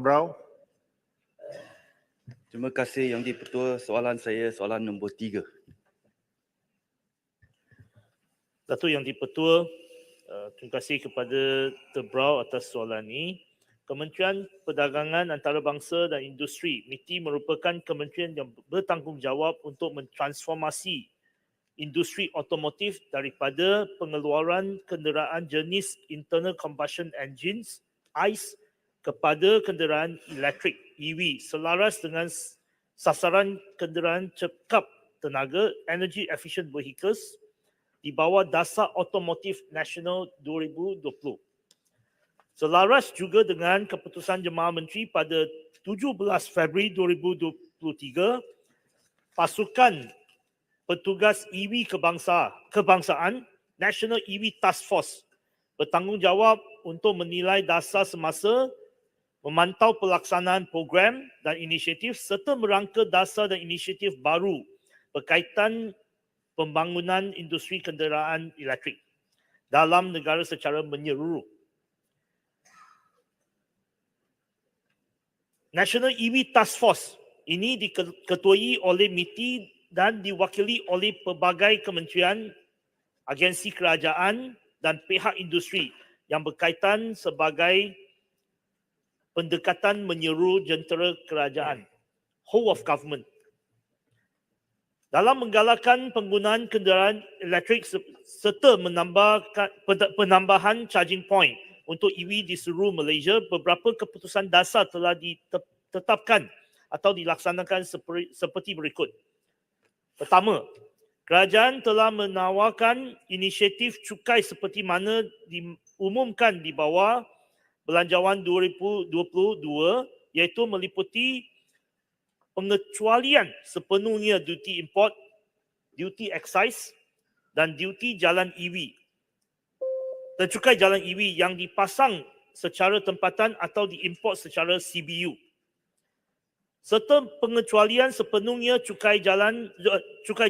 Brau. Terima kasih Yang di-Pertua. Soalan saya, soalan nombor 3. Datuk Yang di-Pertua, terima kasih kepada Brau atas soalan ini. Kementerian Perdagangan Antarabangsa dan Industri MITI merupakan kementerian yang bertanggungjawab untuk mentransformasi industri otomotif daripada pengeluaran kenderaan jenis internal combustion engines ICE kepada kenderaan elektrik EV selaras dengan sasaran kenderaan cekap tenaga energy efficient vehicles di bawah Dasar Otomotif Nasional 2020. Selaras juga dengan keputusan Jemaah Menteri pada 17 Februari 2023, pasukan petugas EV kebangsaan National EV Task Force bertanggungjawab untuk menilai dasar semasa, memantau pelaksanaan program dan inisiatif serta merangka dasar dan inisiatif baru berkaitan pembangunan industri kenderaan elektrik dalam negara secara menyeluruh. National EV Task Force ini diketuai oleh MITI dan diwakili oleh pelbagai kementerian, agensi kerajaan dan pihak industri yang berkaitan sebagai pendekatan menyeluruh jentera kerajaan, whole of government. Dalam menggalakkan penggunaan kenderaan elektrik serta penambahan charging point untuk EV di seluruh Malaysia, beberapa keputusan dasar telah ditetapkan atau dilaksanakan seperti berikut. Pertama, kerajaan telah menawarkan inisiatif cukai seperti mana diumumkan di bawah Belanjawan 2022, iaitu meliputi pengecualian sepenuhnya duty import, duty excise dan duty jalan EV dan cukai jalan EV yang dipasang secara tempatan atau diimport secara CBU, serta pengecualian sepenuhnya cukai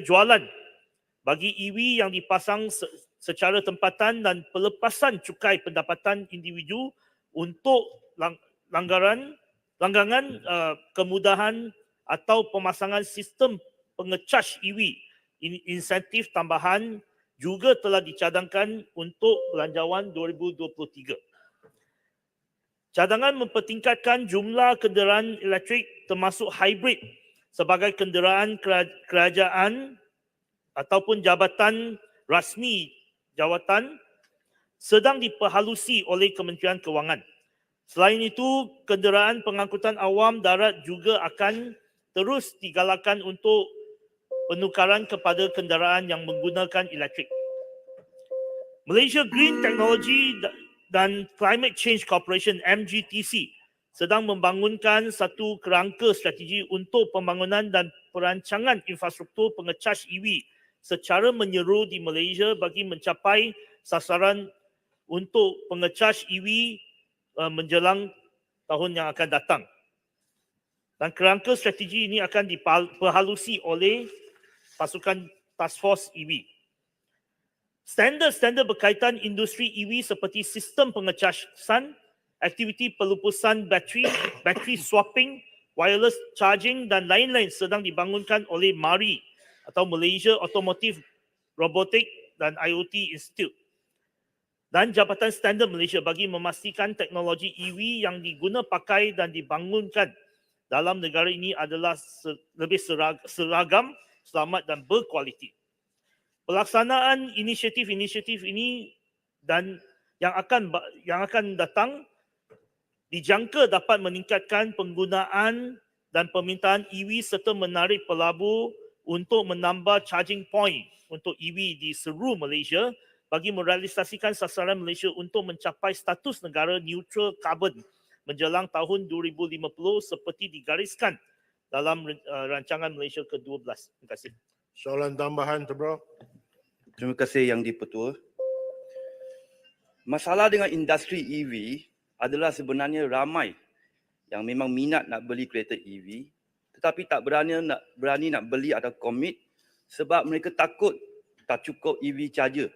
jualan bagi EV yang dipasang secara tempatan dan pelepasan cukai pendapatan individu untuk langgangan kemudahan atau pemasangan sistem pengecas EV. Insentif tambahan juga telah dicadangkan untuk Belanjawan 2023. Cadangan mempertingkatkan jumlah kenderaan elektrik termasuk hybrid sebagai kenderaan kerajaan ataupun jabatan rasmi jawatan sedang diperhalusi oleh Kementerian Kewangan. Selain itu, kenderaan pengangkutan awam darat juga akan terus digalakkan untuk penukaran kepada kenderaan yang menggunakan elektrik. Malaysia Green Technology dan Climate Change Corporation MGTC sedang membangunkan satu kerangka strategi untuk pembangunan dan perancangan infrastruktur pengecas EV secara menyeluruh di Malaysia bagi mencapai sasaran untuk pengecas EV menjelang tahun yang akan datang. Dan kerangka strategi ini akan diperhalusi oleh pasukan Task Force EV. Standard-standard berkaitan industri EV seperti sistem pengecasan, aktiviti pelupusan bateri swapping, wireless charging dan lain-lain sedang dibangunkan oleh MARI atau Malaysia Automotive Robotic dan IoT Institute dan Jabatan Standard Malaysia bagi memastikan teknologi EV yang diguna pakai dan dibangunkan dalam negara ini adalah lebih seragam, selamat dan berkualiti. Pelaksanaan inisiatif-inisiatif ini dan yang akan datang dijangka dapat meningkatkan penggunaan dan permintaan EV serta menarik pelabur untuk menambah charging point untuk EV di seluruh Malaysia bagi merealisasikan sasaran Malaysia untuk mencapai status negara neutral karbon menjelang tahun 2050 seperti digariskan dalam rancangan Malaysia ke-12. Terima kasih. Soalan tambahan, Bro. Terima kasih Yang di-Pertua. Masalah dengan industri EV adalah sebenarnya ramai yang memang minat nak beli kereta EV tetapi tak berani nak beli atau komit sebab mereka takut tak cukup EV charger.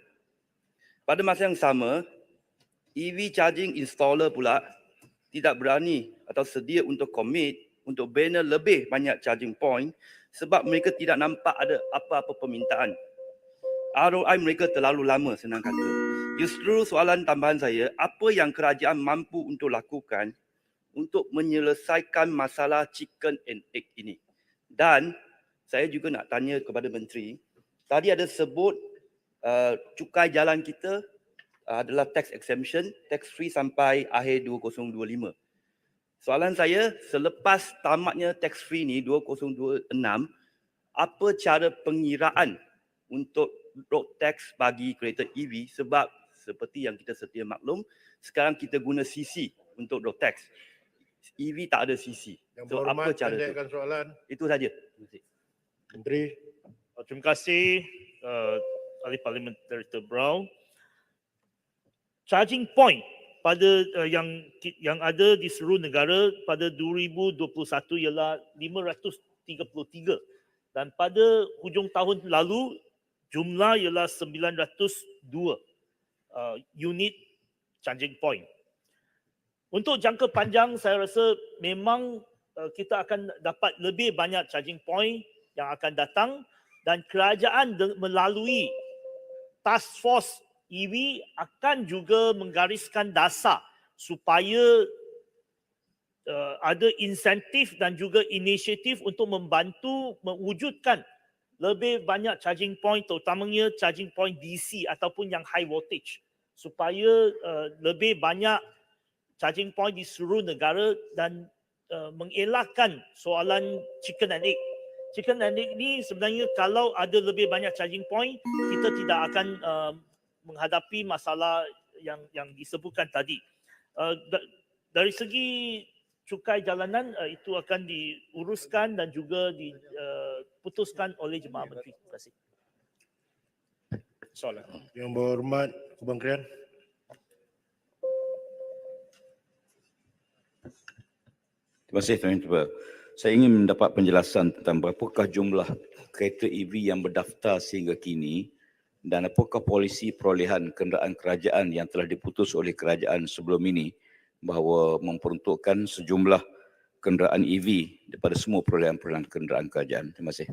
Pada masa yang sama, EV charging installer pula tidak berani atau sedia untuk komit untuk banner lebih banyak charging point sebab mereka tidak nampak ada apa-apa permintaan. ROI mereka terlalu lama, senang kata. Justru soalan tambahan saya, apa yang kerajaan mampu untuk lakukan untuk menyelesaikan masalah chicken and egg ini? Dan saya juga nak tanya kepada Menteri, tadi ada sebut cukai jalan kita adalah tax exemption, tax free sampai akhir 2025. Soalan saya, selepas tamatnya tax free ni 2026, apa cara pengiraan untuk road tax bagi kereta EV sebab seperti yang kita sedia maklum, sekarang kita guna CC untuk road tax. EV tak ada CC. Yang So apa berhormat, cara tu? pendekkan soalan. Itu saja. Terima kasih. Menteri. Terima kasih Ahli Parlimen Director Brown. Charging point pada yang ada di seluruh negara pada 2021 ialah 533 dan pada hujung tahun lalu jumlah ialah 902 unit charging point. Untuk jangka panjang saya rasa memang kita akan dapat lebih banyak charging point yang akan datang dan kerajaan melalui task force EV akan juga menggariskan dasar supaya ada insentif dan juga inisiatif untuk membantu mewujudkan lebih banyak charging point, terutamanya charging point DC ataupun yang high voltage, supaya lebih banyak charging point di seluruh negara dan mengelakkan soalan chicken and egg. Chicken and egg ni sebenarnya kalau ada lebih banyak charging point, kita tidak akan menghadapi masalah yang disebutkan tadi. Dari segi cukai jalanan itu akan diuruskan dan juga diputuskan oleh Jemaah Menteri. Terima kasih. Soalan. Yang berhormat, Abang Krian. Terima kasih Tuan Ketua. Saya ingin mendapat penjelasan tentang berapakah jumlah kereta EV yang berdaftar sehingga kini dan apakah polisi perolehan kenderaan kerajaan yang telah diputus oleh kerajaan sebelum ini bahawa memperuntukkan sejumlah kenderaan EV daripada semua perolehan-perolehan kenderaan kerajaan. Terima kasih.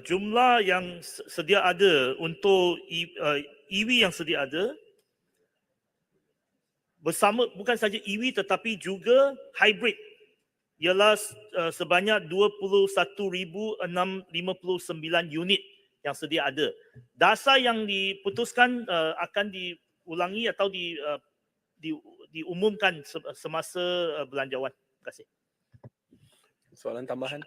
Jumlah yang sedia ada untuk EV yang sedia ada bersama bukan saja EV tetapi juga hybrid ialah sebanyak 21,659 unit yang sedia ada. Dasar yang diputuskan akan diulangi atau diumumkan semasa belanjawan. Terima kasih. Soalan tambahan.